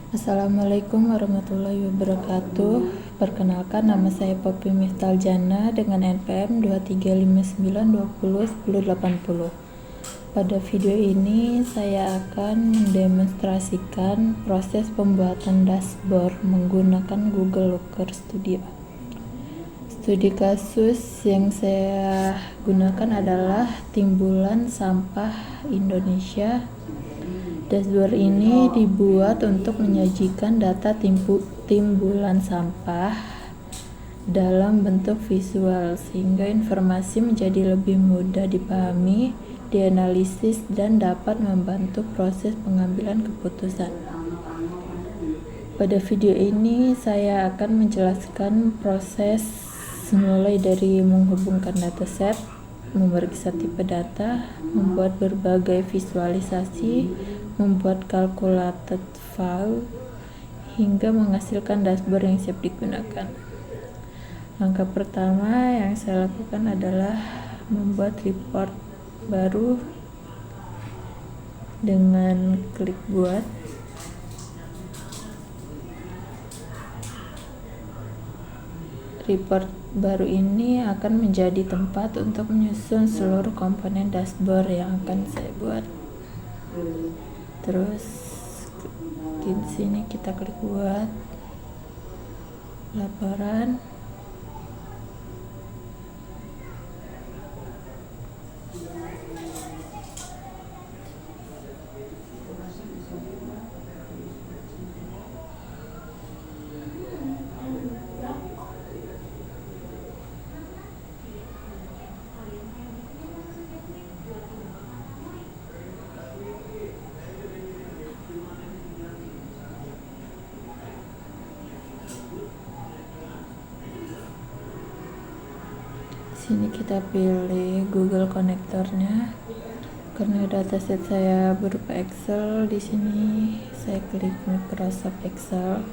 Assalamualaikum warahmatullahi wabarakatuh. Perkenalkan, nama saya Poppy Miftaljana dengan NPM 2359201080. Pada video ini saya akan mendemonstrasikan proses pembuatan dashboard menggunakan Google Looker Studio. Studi kasus yang saya gunakan adalah timbulan sampah Indonesia. Dashboard ini dibuat untuk menyajikan data timbulan sampah dalam bentuk visual sehingga informasi menjadi lebih mudah dipahami, dianalisis, dan dapat membantu proses pengambilan keputusan. Pada video ini saya akan menjelaskan proses mulai dari menghubungkan dataset, memeriksa tipe data, membuat berbagai visualisasi, membuat calculated file, hingga menghasilkan dashboard yang siap digunakan. Langkah pertama yang saya lakukan adalah membuat report baru dengan klik buat. Report baru ini akan menjadi tempat untuk menyusun seluruh komponen dashboard yang akan saya buat. Terus di sini kita klik buat laporan. Sini kita pilih Google konektornya. Karena dataset saya berupa Excel, di sini saya klik Microsoft Excel.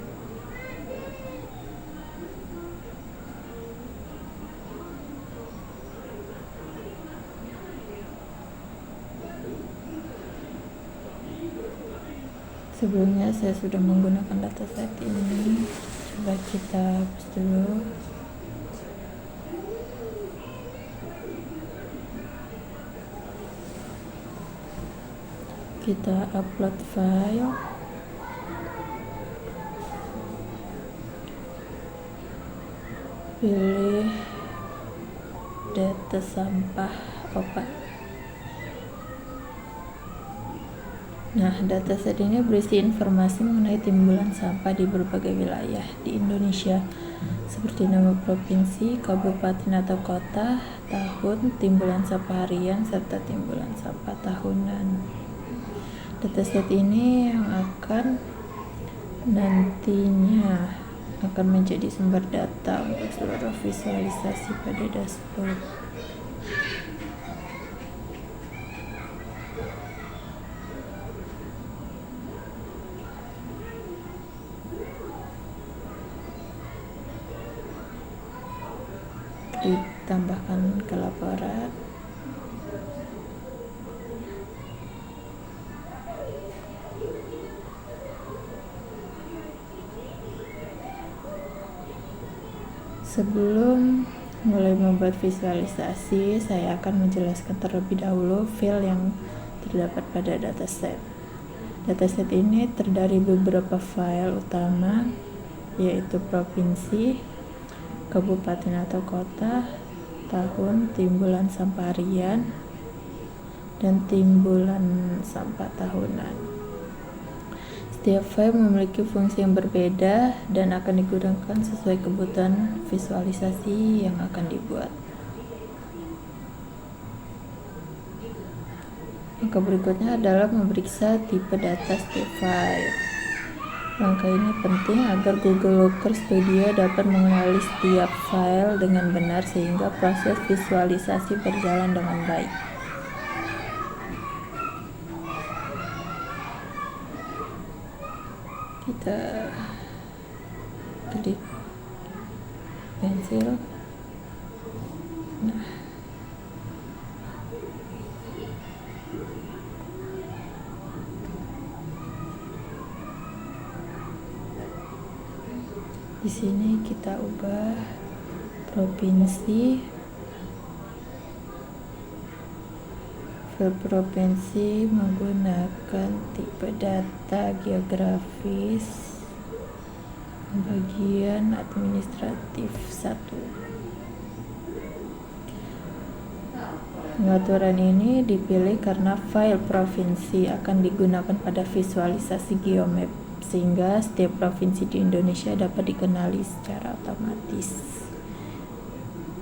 Sebelumnya saya sudah menggunakan dataset ini. Coba kita hapus dulu. Kita upload file. Pilih data sampah open. Nah, dataset ini berisi informasi mengenai timbulan sampah di berbagai wilayah di Indonesia, seperti nama provinsi, kabupaten atau kota, tahun, timbulan sampah harian, serta timbulan sampah tahunan. Dataset ini yang akan nantinya akan menjadi sumber data untuk seluruh visualisasi pada dashboard. Ditambahkan ke laporan. Sebelum mulai membuat visualisasi, saya akan menjelaskan terlebih dahulu file yang terdapat pada dataset. Dataset ini terdiri beberapa file utama, yaitu provinsi, kabupaten atau kota, tahun, timbulan sampah harian, dan timbulan sampah tahunan. Setiap file memiliki fungsi yang berbeda dan akan digunakan sesuai kebutuhan visualisasi yang akan dibuat. Langkah berikutnya adalah memeriksa tipe data setiap file. Langkah ini penting agar Google Looker Studio dapat mengenali setiap file dengan benar sehingga proses visualisasi berjalan dengan baik. Kita klik pensil. Nah, Di sini kita ubah provinsi, file provinsi menggunakan tipe data geografis bagian administratif 1. Pengaturan ini dipilih karena file provinsi akan digunakan pada visualisasi geomap, sehingga setiap provinsi di Indonesia dapat dikenali secara otomatis.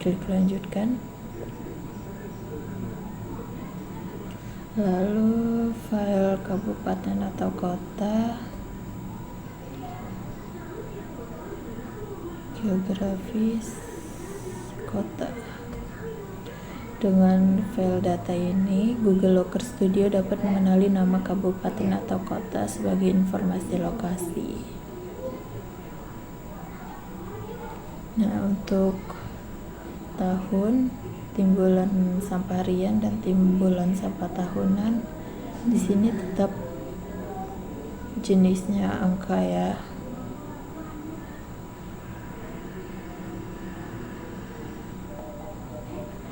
Klik lanjutkan. Lalu file kabupaten atau kota, geografis kota. Dengan file data ini, Google Locker Studio dapat mengenali nama kabupaten atau kota sebagai informasi lokasi. Nah, untuk tahun, timbulan sampah harian dan timbulan sampah tahunan, di sini tetap jenisnya angka ya.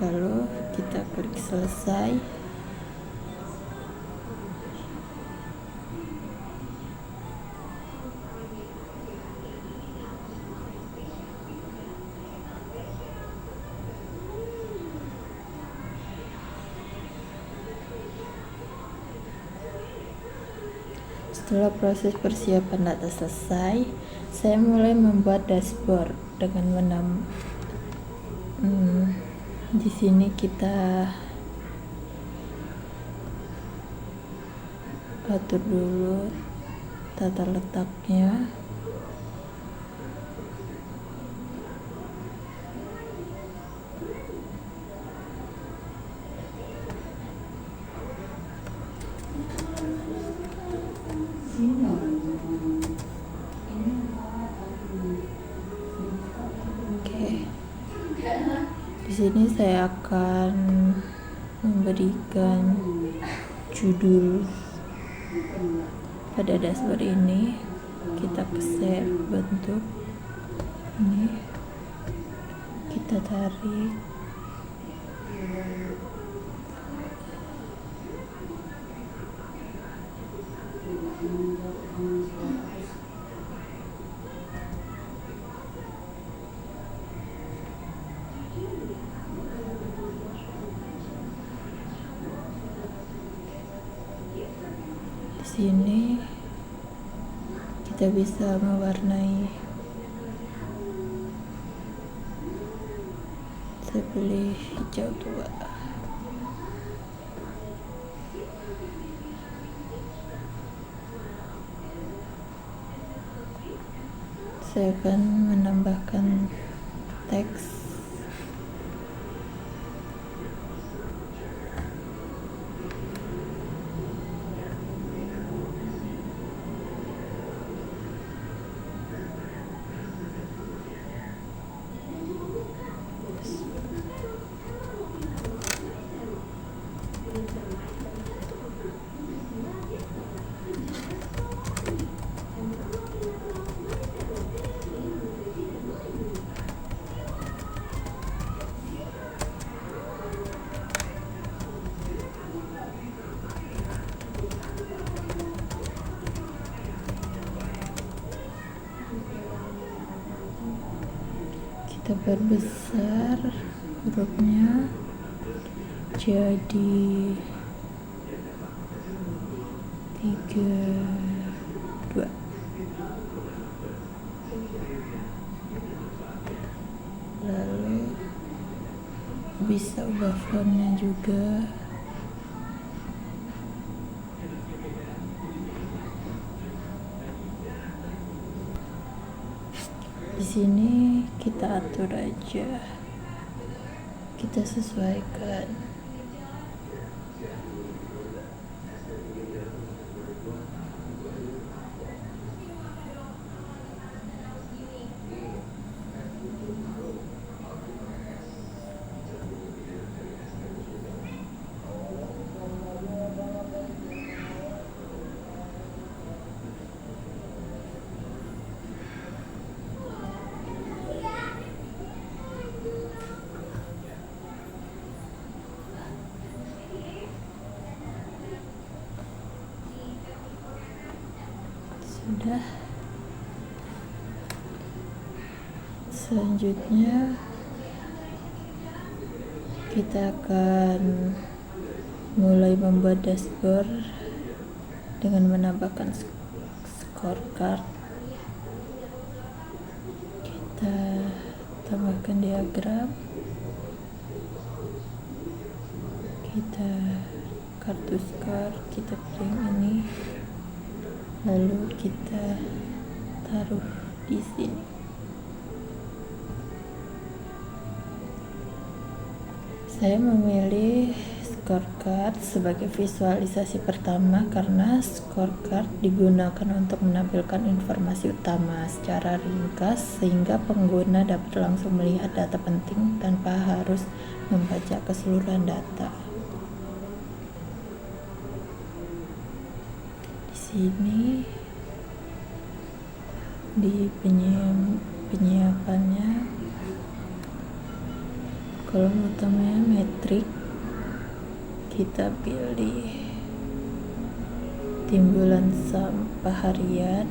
Lalu kita klik selesai. Setelah proses persiapan data selesai, saya mulai membuat dashboard dengan di sini kita atur dulu tata letaknya. Di sini saya akan memberikan judul pada dashboard ini. Kita ke save bentuk ini, kita tarik, sini kita bisa mewarnai. Saya pilih hijau tua. Saya akan menambahkan teks. Kita perbesar hurufnya jadi 32. Lalu bisa ubah fontnya juga. Di sini kita atur aja, kita sesuaikan. Sudah. Selanjutnya kita akan mulai membuat dashboard dengan menambahkan scorecard. Kita tambahkan diagram, kita kartu skor, kita pilih ini, lalu kita taruh di sini. Saya memilih scorecard sebagai visualisasi pertama karena scorecard digunakan untuk menampilkan informasi utama secara ringkas sehingga pengguna dapat langsung melihat data penting tanpa harus membaca keseluruhan data. Di sini di penyiapannya, kolom utamanya metrik, kita pilih timbulan sampah harian.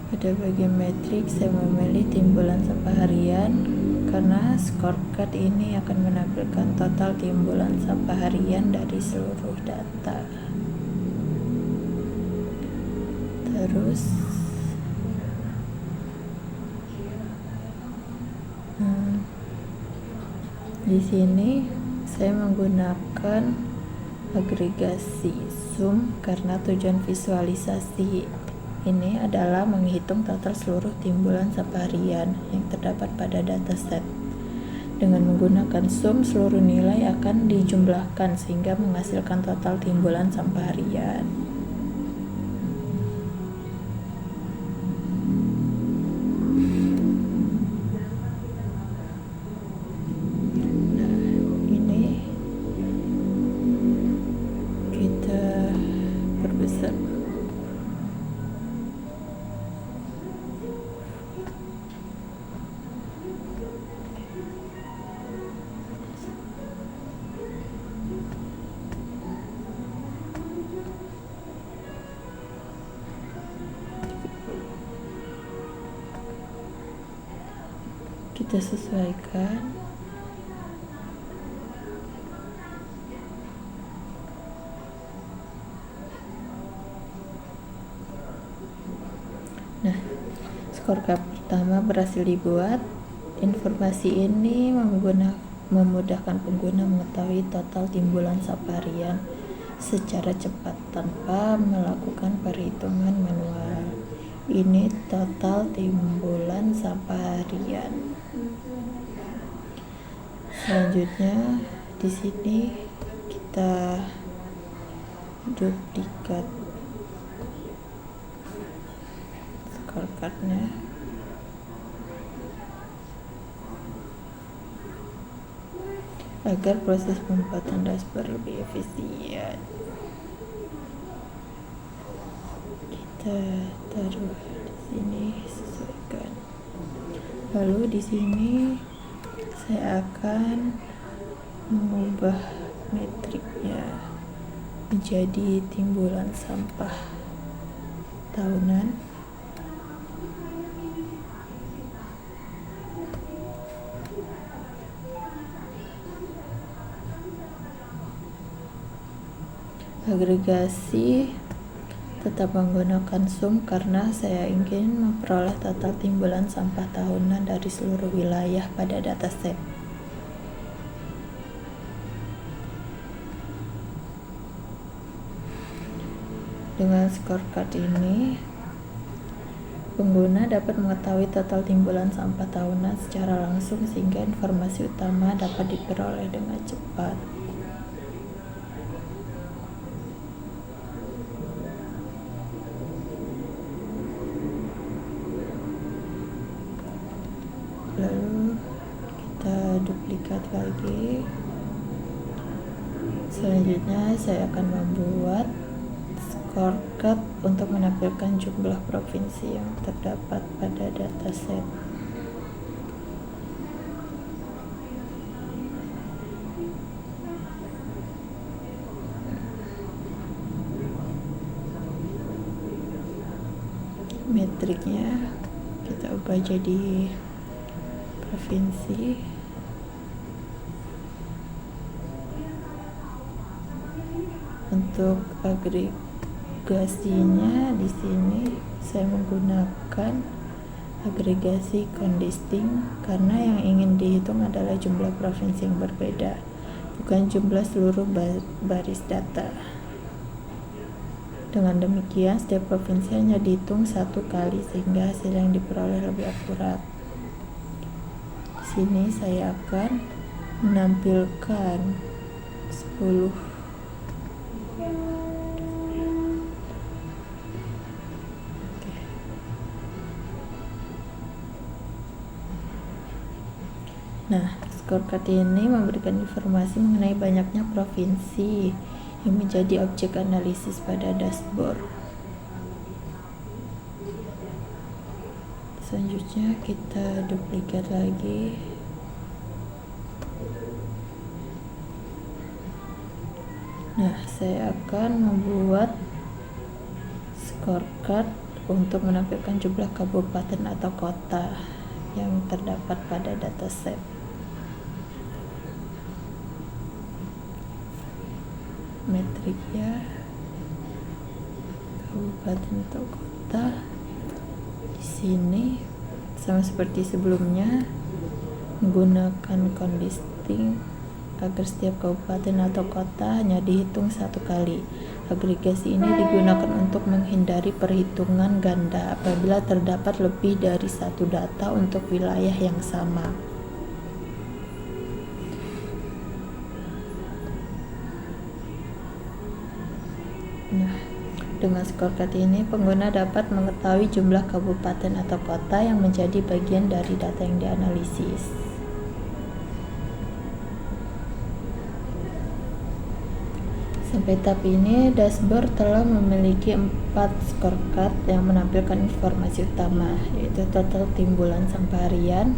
Pada bagian metrik saya memilih timbulan sampah harian karena scorecard ini akan menampilkan total timbulan sampah harian dari seluruh data. Terus di sini saya menggunakan agregasi zoom karena tujuan visualisasi ini adalah menghitung total seluruh timbulan sampah harian yang terdapat pada dataset. Dengan menggunakan zoom, seluruh nilai akan dijumlahkan sehingga menghasilkan total timbulan sampah harian. Kita sesuaikan. Nah, scorecard pertama berhasil dibuat. Informasi ini memudahkan pengguna mengetahui total timbulan sampah harian secara cepat tanpa melakukan perhitungan manual. Ini total timbulan sampah harian. Selanjutnya di sini kita duplikat scorecardnya. Agar proses pembuatan dashboard lebih efisien, kita taruh di sini, sesuaikan. Lalu di sini saya akan mengubah metriknya menjadi timbulan sampah tahunan. Agregasi tetap menggunakan zoom karena saya ingin memperoleh total timbulan sampah tahunan dari seluruh wilayah pada dataset. Dengan scorecard ini, pengguna dapat mengetahui total timbulan sampah tahunan secara langsung sehingga informasi utama dapat diperoleh dengan cepat. Lalu kita duplikat lagi. Selanjutnya saya akan membuat scorecard untuk menampilkan jumlah provinsi yang terdapat pada dataset. Metriknya kita ubah jadi provinsi. Untuk agregasinya di sini saya menggunakan agregasi condensing karena yang ingin dihitung adalah jumlah provinsi yang berbeda, bukan jumlah seluruh baris data. Dengan demikian, setiap provinsi hanya dihitung satu kali sehingga hasil yang diperoleh lebih akurat. Di sini saya akan menampilkan 10 Nah, scorecard ini memberikan informasi mengenai banyaknya provinsi yang menjadi objek analisis pada dashboard. Selanjutnya kita duplikat lagi. Nah, saya akan membuat scorecard untuk menampilkan jumlah kabupaten atau kota yang terdapat pada dataset. Metriknya kabupaten atau kota. Di sini sama seperti sebelumnya, menggunakan condensing agar setiap kabupaten atau kota hanya dihitung satu kali. Agregasi ini digunakan untuk menghindari perhitungan ganda apabila terdapat lebih dari satu data untuk wilayah yang sama. Nah, dengan scorecard ini pengguna dapat mengetahui jumlah kabupaten atau kota yang menjadi bagian dari data yang dianalisis. Sampai tahap ini, dashboard telah memiliki 4 scorecard yang menampilkan informasi utama, yaitu total timbulan sampah harian,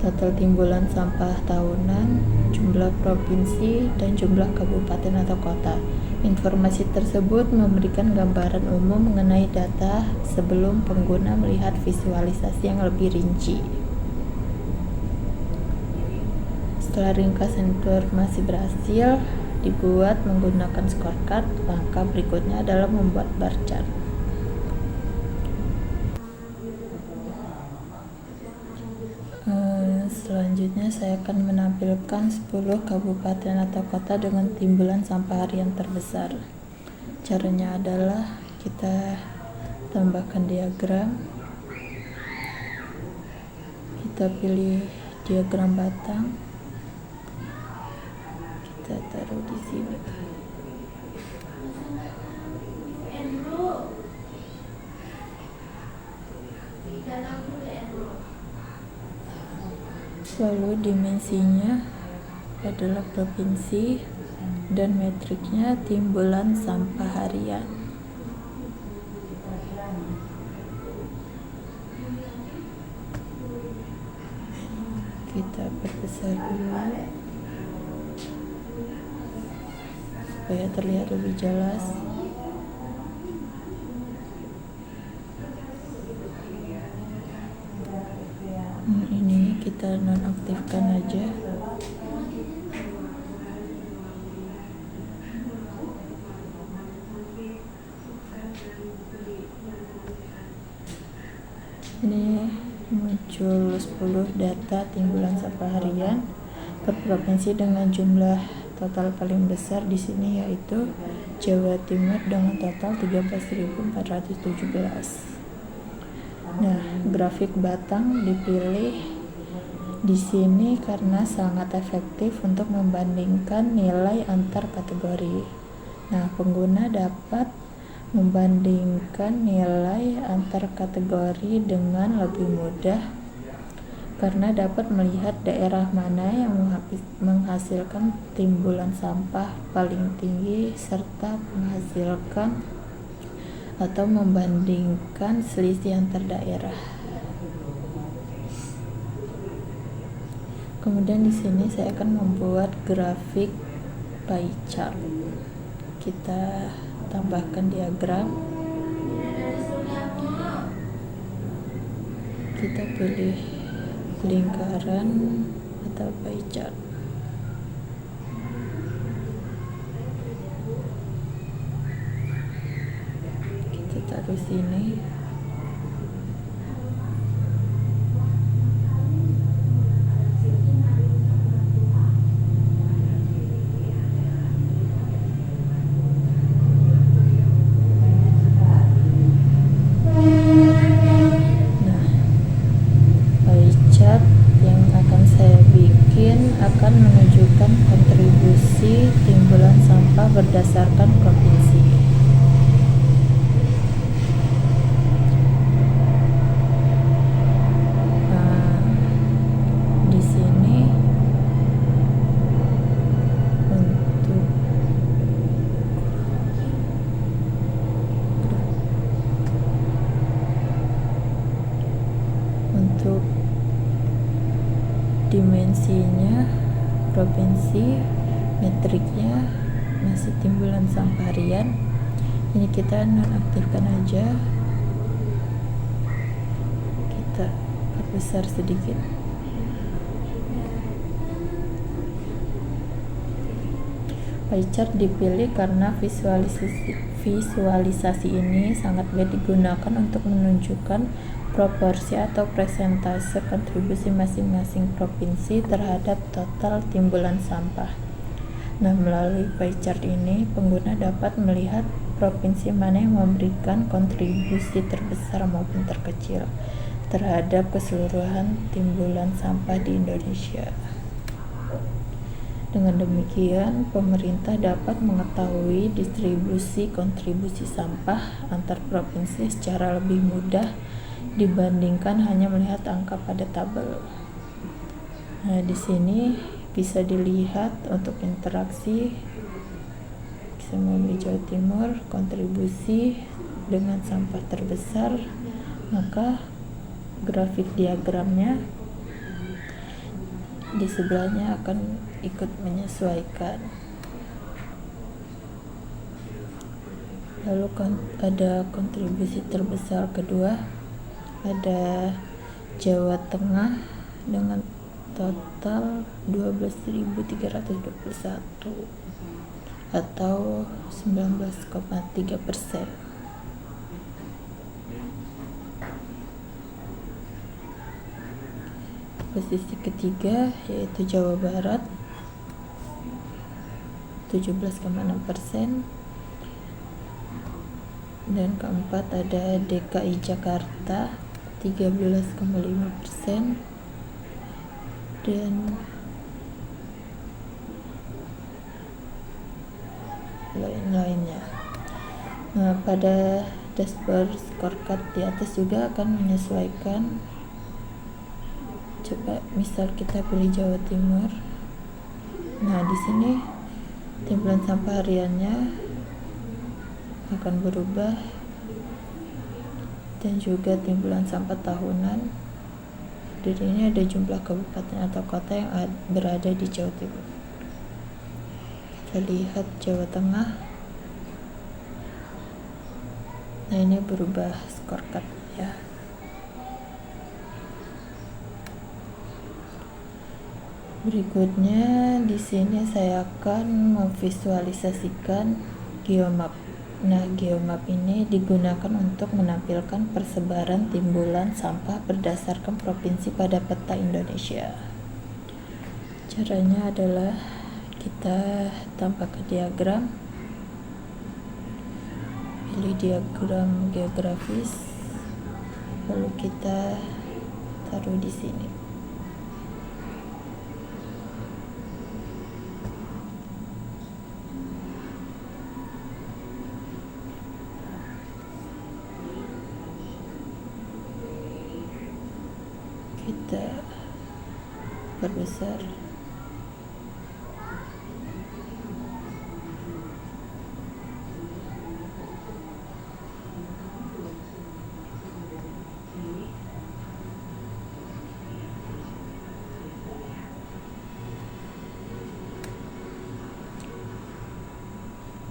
total timbulan sampah tahunan, jumlah provinsi, dan jumlah kabupaten atau kota. Informasi tersebut memberikan gambaran umum mengenai data sebelum pengguna melihat visualisasi yang lebih rinci. Setelah ringkasan informasi berhasil dibuat menggunakan scorecard, langkah berikutnya adalah membuat bar chart. Selanjutnya saya akan menampilkan 10 kabupaten atau kota dengan timbulan sampah harian terbesar. Caranya adalah kita tambahkan diagram. Kita pilih diagram batang. Kita taruh di sini. Lalu dimensinya adalah provinsi dan metriknya timbulan sampah harian. Kita perbesar dulu supaya terlihat lebih jelas. Ini kita nonaktifkan aja. Ini muncul 10 data timbulan sampah harian per provinsi dengan jumlah total paling besar di sini yaitu Jawa Timur dengan total 13.417. Nah, grafik batang dipilih di sini karena sangat efektif untuk membandingkan nilai antar kategori. Nah, pengguna dapat membandingkan nilai antar kategori dengan lebih mudah karena dapat melihat daerah mana yang menghasilkan timbulan sampah paling tinggi serta menghasilkan atau membandingkan selisih antar daerah. Kemudian di sini saya akan membuat grafik pie chart. Kita tambahkan diagram. kita pilih lingkaran atau pie chart. Kita taruh sini. Yang akan saya bikin akan menunjukkan kontribusi timbulan sampah berdasarkan provinsi. Di sini untuk dimensinya provinsi, metriknya masih timbulan sampah harian. Ini kita nonaktifkan aja, kita perbesar sedikit. Pie chart dipilih karena visualisasi ini sangat baik digunakan untuk menunjukkan proporsi atau persentase kontribusi masing-masing provinsi terhadap total timbulan sampah. Nah, melalui pie chart ini pengguna dapat melihat provinsi mana yang memberikan kontribusi terbesar maupun terkecil terhadap keseluruhan timbulan sampah di Indonesia. Dengan demikian, pemerintah dapat mengetahui distribusi kontribusi sampah antar provinsi secara lebih mudah dibandingkan hanya melihat angka pada tabel. Nah, di sini bisa dilihat untuk interaksi, bisa memilih Jawa Timur kontribusi dengan sampah terbesar, maka grafik diagramnya di sebelahnya akan ikut menyesuaikan. Lalu ada kontribusi terbesar kedua, ada Jawa Tengah dengan total 12.321 atau 19,3%. Posisi ketiga yaitu Jawa Barat 17,6%, dan keempat ada DKI Jakarta 13,5%, dan lain-lainnya. Nah, pada dashboard scorecard di atas juga akan menyesuaikan. Coba misal kita pilih Jawa Timur. Nah, di sini timbulan sampah hariannya akan berubah, dan juga timbulan sampah tahunan. Di sini ada jumlah kabupaten atau kota yang berada di Jawa Timur. Kita lihat Jawa Tengah. Nah, ini berubah scorecard ya. Berikutnya di sini saya akan memvisualisasikan geomap. Nah, geomap ini digunakan untuk menampilkan persebaran timbulan sampah berdasarkan provinsi pada peta Indonesia. Caranya adalah kita tambahkan diagram, pilih diagram geografis, lalu kita taruh di sini. Kita perbesar.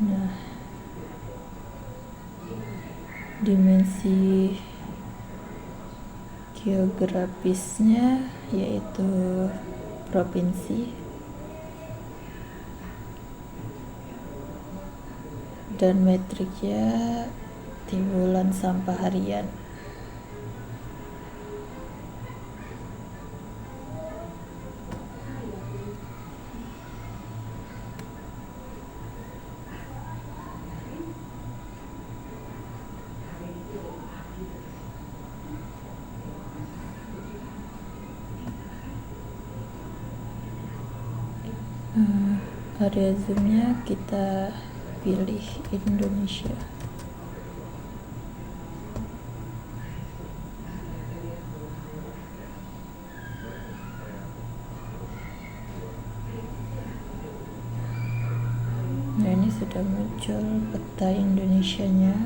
Nah, dimensi geografisnya yaitu provinsi, dan metriknya timbulan sampah harian. Area zoomnya kita pilih Indonesia. Nah, ini sudah muncul peta Indonesianya.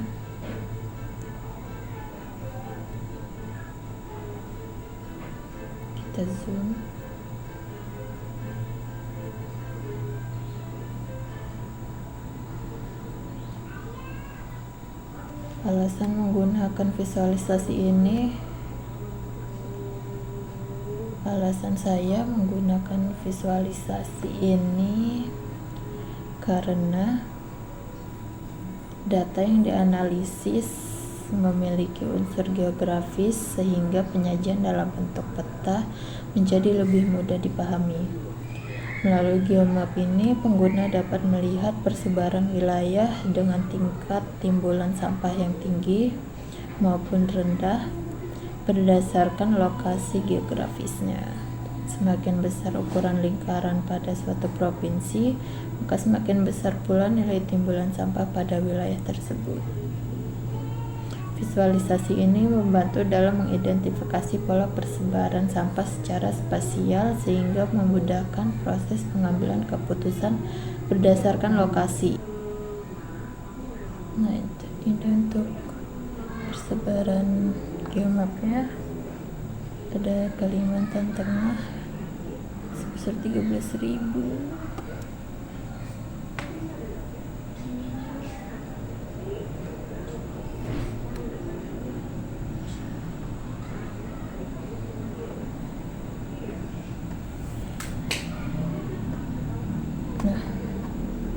Kita zoom. Alasan menggunakan visualisasi ini, alasan saya menggunakan visualisasi ini karena data yang dianalisis memiliki unsur geografis sehingga penyajian dalam bentuk peta menjadi lebih mudah dipahami. Melalui geomap ini, pengguna dapat melihat persebaran wilayah dengan tingkat timbulan sampah yang tinggi maupun rendah berdasarkan lokasi geografisnya. Semakin besar ukuran lingkaran pada suatu provinsi, maka semakin besar pula nilai timbulan sampah pada wilayah tersebut. Visualisasi ini membantu dalam mengidentifikasi pola persebaran sampah secara spasial sehingga memudahkan proses pengambilan keputusan berdasarkan lokasi. Nah, ini untuk persebaran geomapnya. Ada Kalimantan Tengah sebesar 13.000.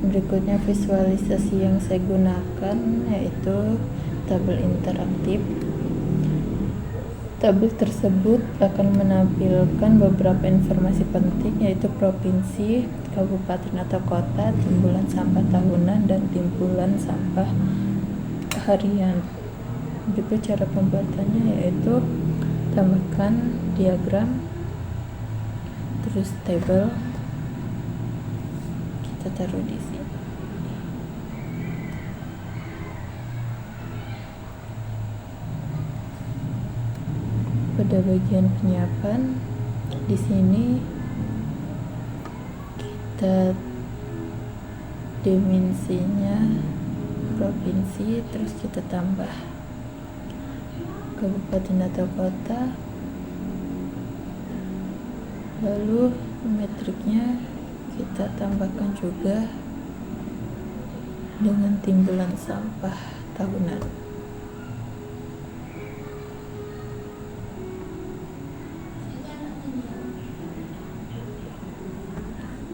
Berikutnya visualisasi yang saya gunakan yaitu tabel interaktif. Tabel tersebut akan menampilkan beberapa informasi penting yaitu provinsi, kabupaten atau kota, timbulan sampah tahunan, dan timbulan sampah harian. Berikut cara pembuatannya yaitu tambahkan diagram, terus tabel, kita taruh di sini. Pada bagian penyiapan di sini kita dimensinya provinsi, terus kita tambah kabupaten atau kota, lalu metriknya kita tambahkan juga dengan timbulan sampah tahunan.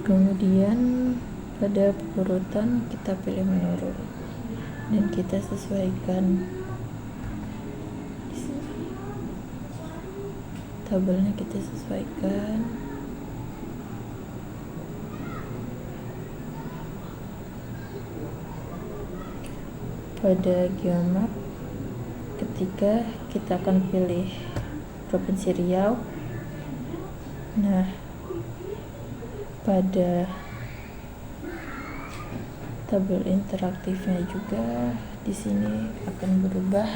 Kemudian pada urutan kita pilih menurun dan kita sesuaikan di sini. Tabelnya kita sesuaikan. Pada geomap ketika kita akan pilih Provinsi Riau. Nah, pada tabel interaktifnya juga di sini akan berubah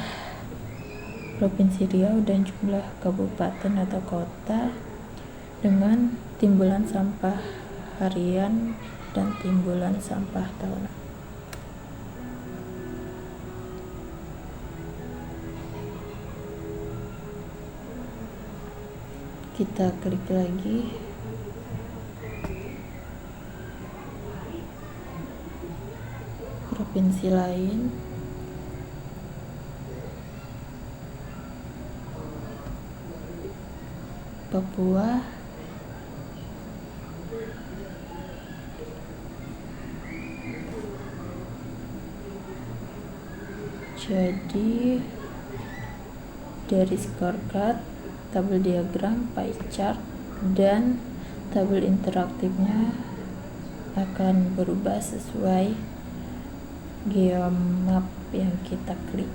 Provinsi Riau dan jumlah kabupaten atau kota dengan timbulan sampah harian dan timbulan sampah tahunan. Kita klik lagi. Provinsi lain. Papua. Jadi dari scorecard, tabel diagram, pie chart, dan tabel interaktifnya akan berubah sesuai geomap yang kita klik.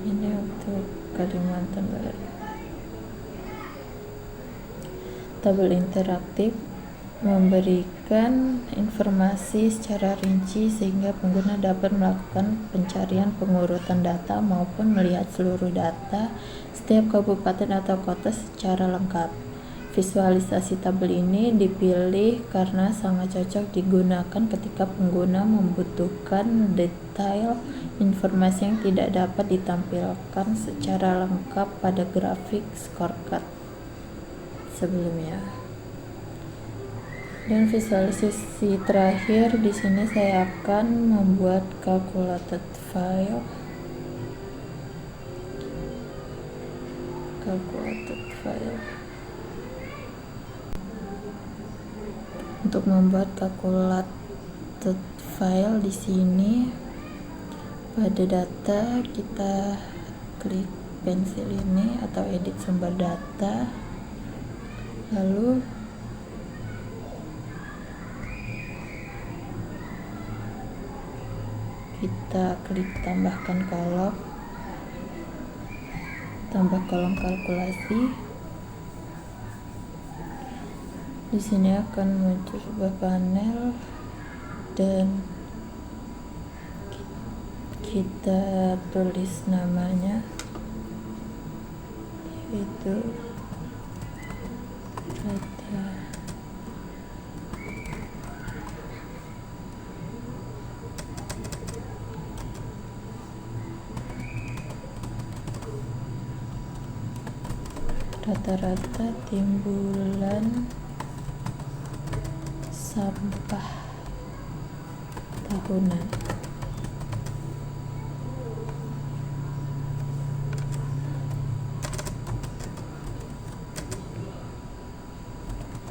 Ini untuk Kalimantan Barat. Tabel interaktif memberikan informasi secara rinci sehingga pengguna dapat melakukan pencarian pengurutan data maupun melihat seluruh data setiap kabupaten atau kota secara lengkap. Visualisasi tabel ini dipilih karena sangat cocok digunakan ketika pengguna membutuhkan detail informasi yang tidak dapat ditampilkan secara lengkap pada grafik scorecard sebelumnya. Dan visualisasi terakhir di sini saya akan membuat calculated file. Untuk membuat calculated file di sini, pada data kita klik pensil ini atau edit sumber data, lalu kita klik tambahkan kolom, tambah kolom kalkulasi. Di sini akan muncul sebuah panel dan kita tulis namanya, yaitu data. Rata-rata timbulan sampah tahunan.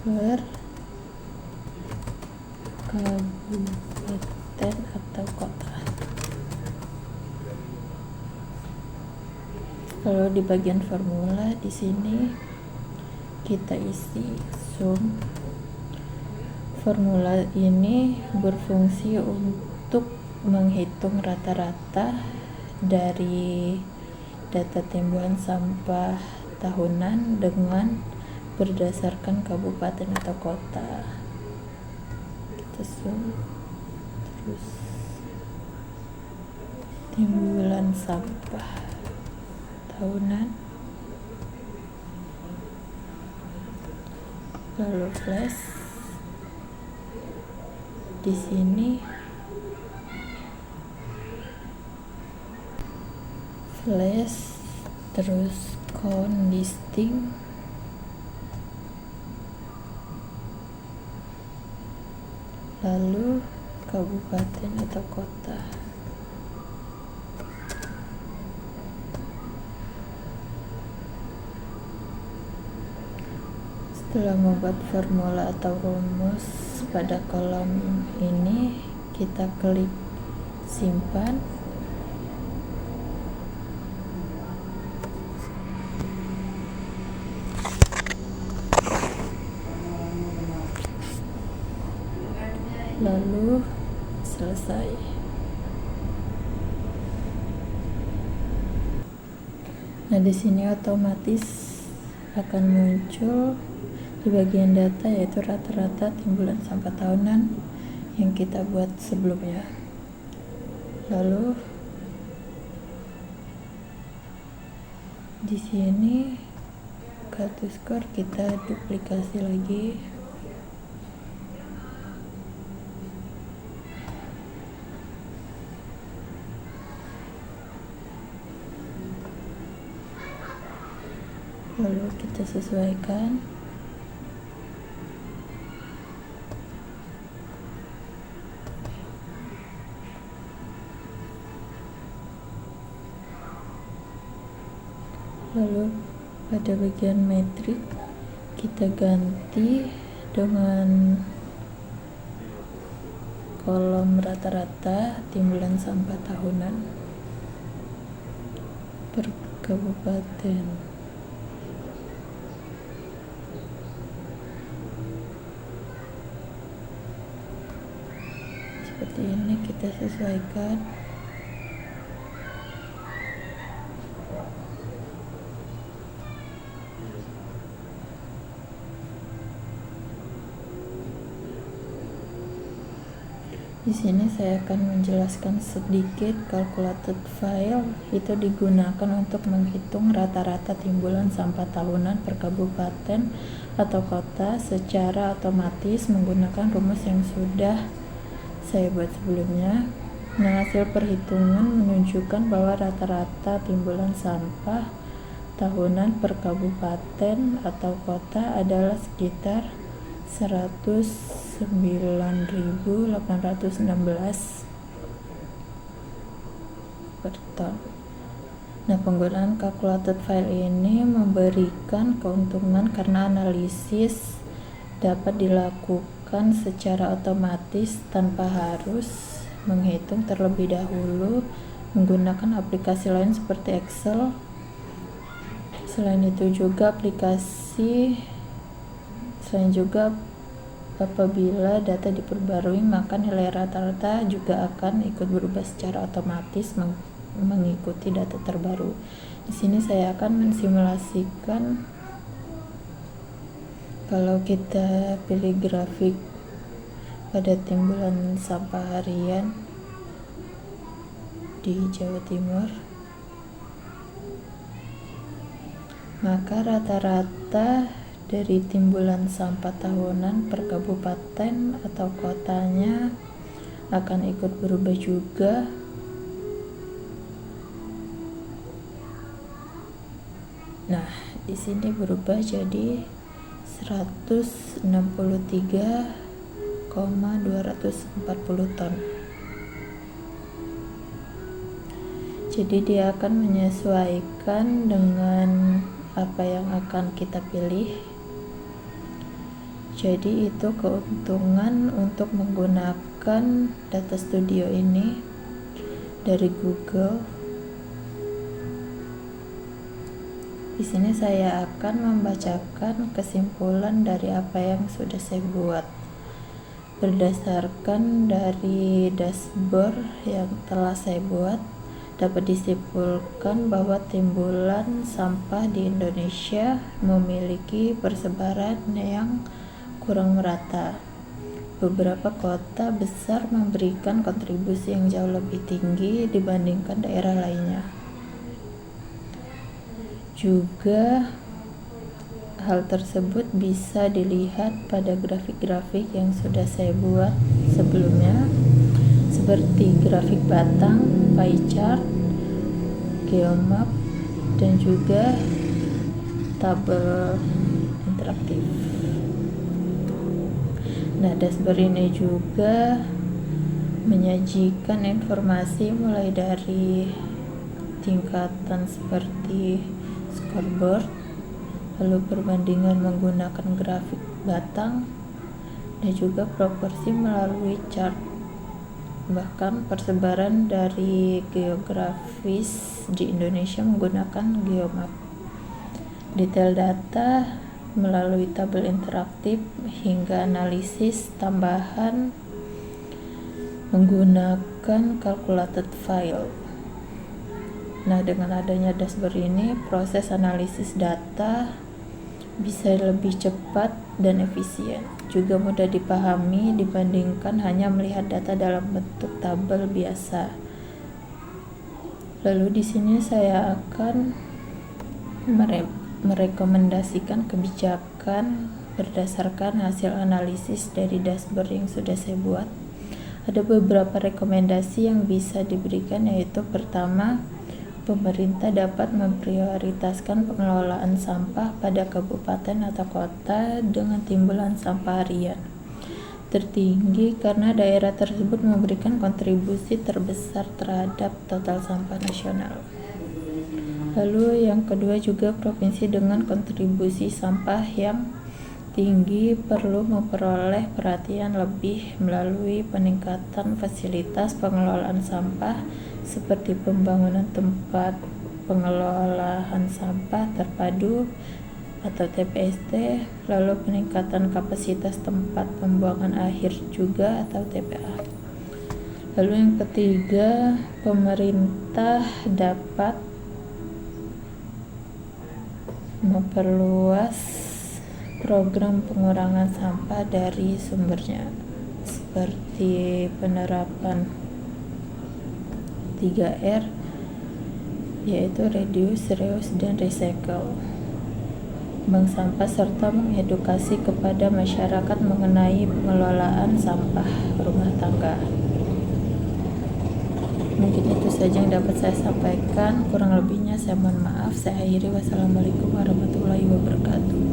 Per kabupaten atau kota. Kalau di bagian formula di sini kita isi sum. Formula ini berfungsi untuk menghitung rata-rata dari data timbulan sampah tahunan dengan berdasarkan kabupaten atau kota. Kita sum terus timbulan sampah tahunan, lalu flash. Di sini flash terus count listing, lalu kabupaten atau kota. Setelah membuat formula atau rumus pada kolom ini, kita klik simpan. Lalu selesai. Nah, di sini otomatis akan muncul di bagian data yaitu rata-rata timbulan sampah tahunan yang kita buat sebelumnya. Lalu di sini kartu skor kita duplikasi lagi. Lalu kita sesuaikan. Lalu pada bagian metrik kita ganti dengan kolom rata-rata timbulan sampah tahunan per kabupaten. Seperti ini kita sesuaikan. Di sini saya akan menjelaskan sedikit calculated file. Itu digunakan untuk menghitung rata-rata timbulan sampah tahunan per kabupaten atau kota secara otomatis menggunakan rumus yang sudah saya buat sebelumnya. Nah, hasil perhitungan menunjukkan bahwa rata-rata timbulan sampah tahunan per kabupaten atau kota adalah sekitar 109.816 per ton. Nah, penggunaan calculated file ini memberikan keuntungan karena analisis dapat dilakukan secara otomatis tanpa harus menghitung terlebih dahulu menggunakan aplikasi lain seperti Excel. Selain juga apabila data diperbarui, maka nilai rata-rata juga akan ikut berubah secara otomatis mengikuti data terbaru. Di sini saya akan mensimulasikan kalau kita pilih grafik pada timbulan sampah harian di Jawa Timur, maka rata-rata dari timbulan sampah tahunan per kabupaten atau kotanya akan ikut berubah juga. Nah, di sini berubah jadi 163,240 ton. Jadi dia akan menyesuaikan dengan apa yang akan kita pilih. Jadi itu keuntungan untuk menggunakan data studio ini dari Google. Di sini saya akan membacakan kesimpulan dari apa yang sudah saya buat. Berdasarkan dari dashboard yang telah saya buat, dapat disimpulkan bahwa timbulan sampah di Indonesia memiliki persebaran yang kurang merata. Beberapa kota besar memberikan kontribusi yang jauh lebih tinggi dibandingkan daerah lainnya. Juga hal tersebut bisa dilihat pada grafik-grafik yang sudah saya buat sebelumnya, seperti grafik batang, pie chart, geomap, dan juga tabel interaktif. Nah, dashboard ini juga menyajikan informasi mulai dari tingkatan seperti scoreboard, lalu perbandingan menggunakan grafik batang, dan juga proporsi melalui chart, bahkan persebaran dari geografis di Indonesia menggunakan geomap, detail data melalui tabel interaktif, hingga analisis tambahan menggunakan calculated file. Nah, dengan adanya dashboard ini, proses analisis data bisa lebih cepat dan efisien, juga mudah dipahami dibandingkan hanya melihat data dalam bentuk tabel biasa. Lalu di sini saya akan merekomendasikan kebijakan berdasarkan hasil analisis dari dashboard yang sudah saya buat. Ada beberapa rekomendasi yang bisa diberikan, yaitu pertama, pemerintah dapat memprioritaskan pengelolaan sampah pada kabupaten atau kota dengan timbulan sampah harian tertinggi karena daerah tersebut memberikan kontribusi terbesar terhadap total sampah nasional. Lalu yang kedua juga provinsi dengan kontribusi sampah yang tinggi perlu memperoleh perhatian lebih melalui peningkatan fasilitas pengelolaan sampah seperti pembangunan tempat pengelolaan sampah terpadu atau TPST, lalu peningkatan kapasitas tempat pembuangan akhir juga atau TPA. Lalu yang ketiga, pemerintah dapat memperluas program pengurangan sampah dari sumbernya seperti penerapan 3R, yaitu reduce, reuse, dan recycle, bank sampah, serta mengedukasi kepada masyarakat mengenai pengelolaan sampah rumah tangga. Mungkin itu saja yang dapat saya sampaikan, kurang lebihnya saya mohon maaf. Saya akhiri, wassalamualaikum warahmatullahi wabarakatuh.